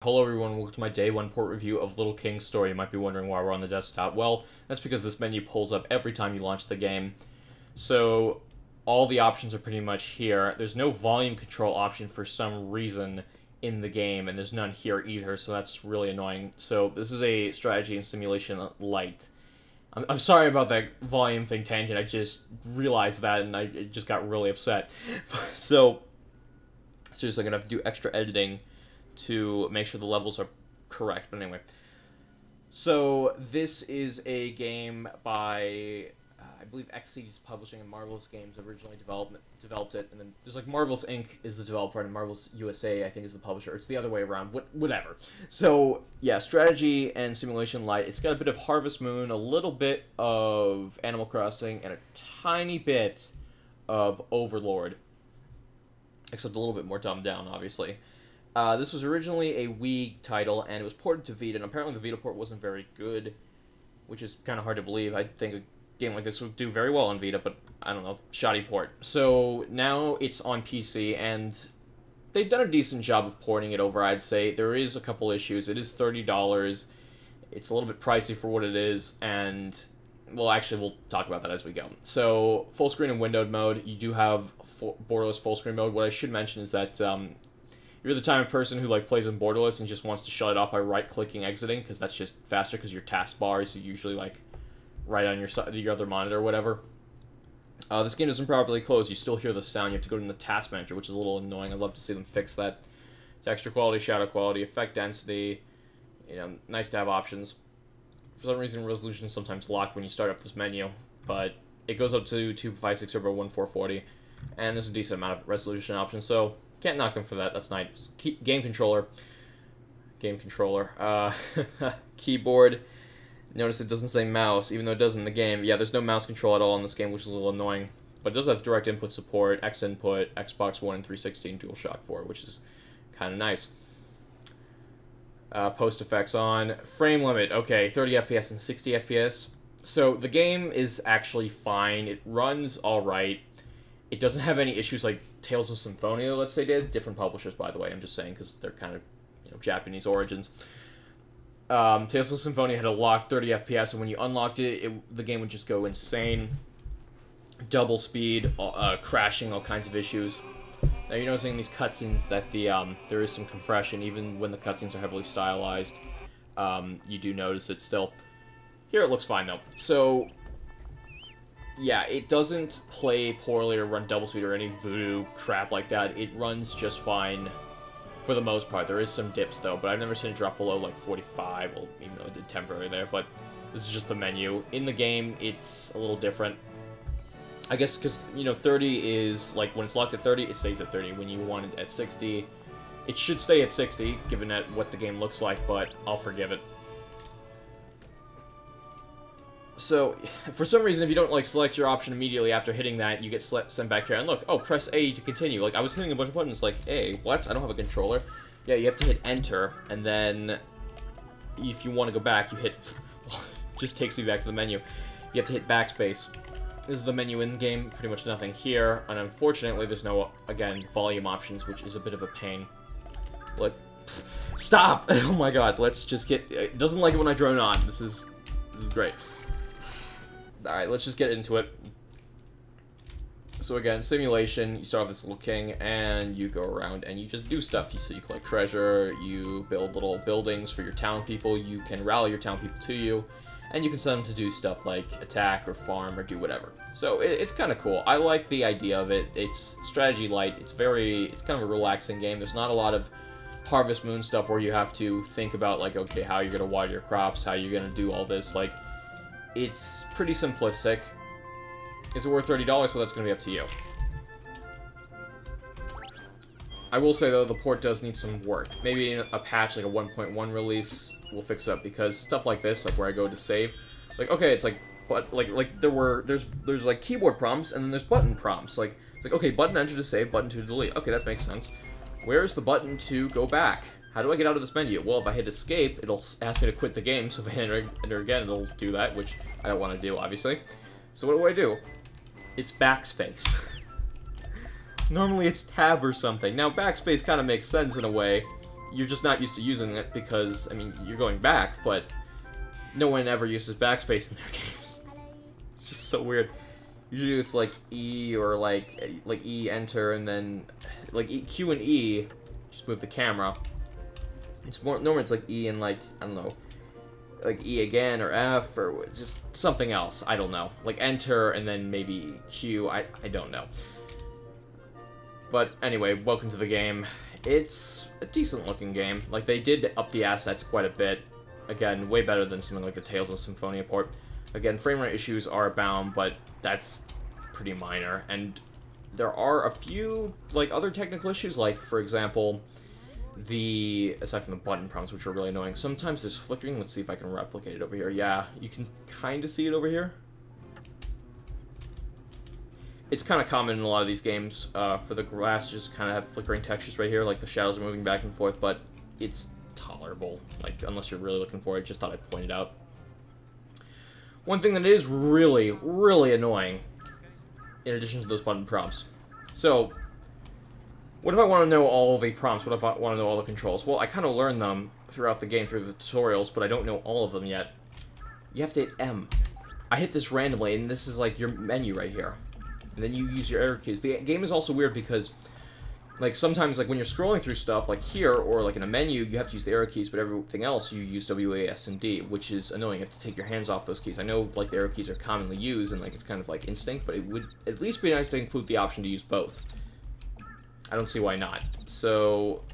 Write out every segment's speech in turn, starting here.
Hello everyone, welcome to my day one port review of Little King's Story. You might be wondering why we're on the desktop. Well, that's because this menu pulls up every time you launch the game. So, all the options are pretty much here. There's no volume control option for some reason in the game, and there's none here either, so that's really annoying. So, this is a strategy and simulation light. I'm sorry about that volume thing tangent, I just realized that and I just got really upset. So, seriously, I'm gonna have to do extra editing to make sure the levels are correct. But anyway, so this is a game by I believe Xseed Publishing and Marvelous Games originally developed it, and then there's like Marvelous Inc. is the developer and Marvelous USA I think is the publisher. It's the other way around. Whatever. So yeah, strategy and simulation light. It's got a bit of Harvest Moon, a little bit of Animal Crossing, and a tiny bit of Overlord, except a little bit more dumbed down, obviously. This was originally a Wii title, and it was ported to Vita, and apparently the Vita port wasn't very good, which is kind of hard to believe. I think a game like this would do very well on Vita, but I don't know, shoddy port. So now it's on PC, and they've done a decent job of porting it over, I'd say. There is a couple issues. It is $30. It's a little bit pricey for what it is, and, well, actually, we'll talk about that as we go. So, full screen and windowed mode. You do have borderless full screen mode. What I should mention is that you're the type of person who like plays in borderless and just wants to shut it off by right-clicking exiting, because that's just faster, because your taskbar is usually like right on your other monitor or whatever. This game doesn't properly close. You still hear the sound. You have to go to the task manager, which is a little annoying. I'd love to see them fix that. Texture quality, shadow quality, effect density. You know, nice to have options. For some reason, resolution is sometimes locked when you start up this menu, but it goes up to 256 over 1440, and there's a decent amount of resolution options, so can't knock them for that. That's nice. Game controller. Keyboard. Notice it doesn't say mouse, even though it does in the game. Yeah, there's no mouse control at all in this game, which is a little annoying. But it does have direct input support, X input, Xbox One and 360, and DualShock 4, which is kind of nice. Post effects on. Frame limit. Okay, 30 FPS and 60 FPS. So the game is actually fine. It runs alright. It doesn't have any issues like Tales of Symphonia, let's say, did. Different publishers, by the way, I'm just saying, because they're kind of, you know, Japanese origins. Tales of Symphonia had a locked 30 FPS, and when you unlocked it, the game would just go insane. Double speed, crashing, all kinds of issues. Now you're noticing these cutscenes that there is some compression, even when the cutscenes are heavily stylized. You do notice it still. Here it looks fine, though. So, yeah, it doesn't play poorly or run double speed or any voodoo crap like that. It runs just fine for the most part. There is some dips, though, but I've never seen it drop below, like, 45, well, even though it did temporarily there, but this is just the menu. In the game, it's a little different. I guess because, you know, 30 is, like, when it's locked at 30, it stays at 30. When you want it at 60, it should stay at 60, given that what the game looks like, but I'll forgive it. So, for some reason, if you don't, like, select your option immediately after hitting that, you get sent back here. And look, oh, press A to continue. Like, I was hitting a bunch of buttons, like, A, what? I don't have a controller. Yeah, you have to hit Enter, and then if you want to go back, you hit... just takes you back to the menu. You have to hit Backspace. This is the menu in-game, pretty much nothing here. And unfortunately, there's no, again, volume options, which is a bit of a pain. Like, stop! Oh my god, let's just get... It doesn't like it when I drone on. This is great. Alright, let's just get into it. So again, simulation, you start with this little king, and you go around and you just do stuff. So you collect treasure, you build little buildings for your town people, you can rally your town people to you, and you can send them to do stuff like attack or farm or do whatever. So it's kind of cool. I like the idea of it. It's strategy light. It's kind of a relaxing game. There's not a lot of Harvest Moon stuff where you have to think about, like, okay, how you're going to water your crops, how you're going to do all this. Like, it's pretty simplistic. Is it worth $30? Well, that's going to be up to you. I will say, though, the port does need some work. Maybe a patch, like a 1.1 release, will fix it up, because stuff like this, like where I go to save, like, okay, it's like, but like there's like keyboard prompts, and then there's button prompts. Like, it's like, okay, button enter to save, button to delete. Okay, that makes sense. Where's the button to go back? How do I get out of this menu? Well, if I hit escape, it'll ask me to quit the game, so if I enter again, it'll do that, which I don't want to do, obviously. So what do? It's backspace. Normally it's tab or something. Now, backspace kind of makes sense in a way, you're just not used to using it because, I mean, you're going back, but no one ever uses backspace in their games. It's just so weird. Usually it's like E or like E, enter, and then like Q and E, just move the camera. It's more, normally it's like E and like, I don't know, like E again or F or just something else. I don't know. Like enter and then maybe Q. I don't know. But anyway, welcome to the game. It's a decent looking game. Like they did up the assets quite a bit. Again, way better than something like the Tales of Symphonia port. Again, frame rate issues are abound, but that's pretty minor. And there are a few like other technical issues, like for example, aside from the button prompts, which are really annoying, sometimes there's flickering. Let's see if I can replicate it over here. Yeah, you can kind of see it over here. It's kind of common in a lot of these games for the grass just kind of have flickering textures right here, like the shadows are moving back and forth, but it's tolerable, like unless you're really looking for it. Just thought I'd point it out. One thing that is really, really annoying, in addition to those button prompts. So, what if I want to know all the prompts? What if I want to know all the controls? Well, I kind of learned them throughout the game through the tutorials, but I don't know all of them yet. You have to hit M. I hit this randomly, and this is like your menu right here. And then you use your arrow keys. The game is also weird because, like, sometimes, like, when you're scrolling through stuff, like here, or, like, in a menu, you have to use the arrow keys, but everything else, you use W, A, S, and D, which is annoying. You have to take your hands off those keys. I know, like, the arrow keys are commonly used, and, like, it's kind of, like, instinct, but it would at least be nice to include the option to use both. I don't see why not. So,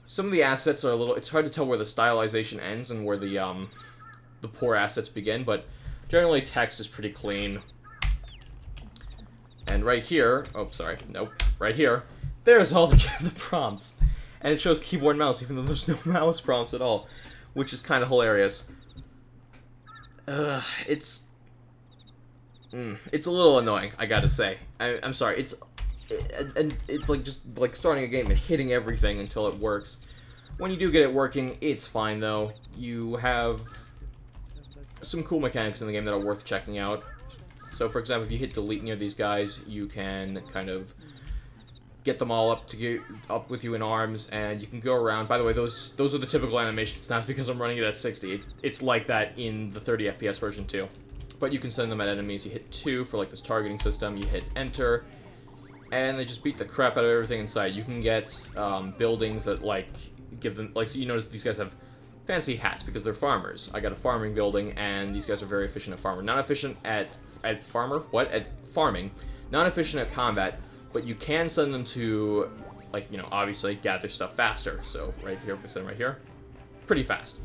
some of the assets are a little... It's hard to tell where the stylization ends and where the poor assets begin, but generally text is pretty clean. And right here... Oh, sorry. Nope. Right here... There's all the prompts. And it shows keyboard and mouse, even though there's no mouse prompts at all. Which is kind of hilarious. It's a little annoying, I gotta say. I'm sorry, it's like just like starting a game and hitting everything until it works. When you do get it working, it's fine though. You have some cool mechanics in the game that are worth checking out. So for example, if you hit delete near these guys, you can kind of get them all up with you in arms, and you can go around. By the way, those are the typical animations. Not because I'm running it at 60. It's like that in the 30 FPS version too. But you can send them at enemies. You hit 2 for like this targeting system. You hit enter, and they just beat the crap out of everything inside. You can get buildings that like give them like. So you notice these guys have fancy hats because they're farmers. I got a farming building, and these guys are very efficient at farmer. Not efficient at farmer. What? At farming. Not efficient at combat. But you can send them to, like, you know, obviously gather stuff faster. So, right here, if we send them right here, pretty fast.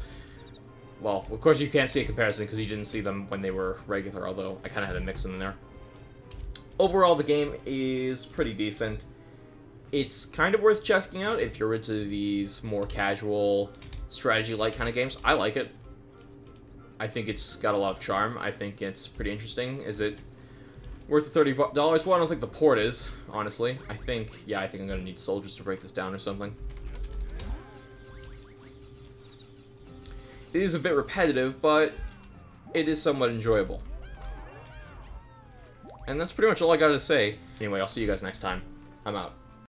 Well, of course you can't see a comparison because you didn't see them when they were regular, although I kind of had to mix them in there. Overall, the game is pretty decent. It's kind of worth checking out if you're into these more casual, strategy-like kind of games. I like it. I think it's got a lot of charm. I think it's pretty interesting. Is it worth the $30? Well, I don't think the port is, honestly. I think I'm gonna need soldiers to break this down or something. It is a bit repetitive, but it is somewhat enjoyable. And that's pretty much all I gotta say. Anyway, I'll see you guys next time. I'm out.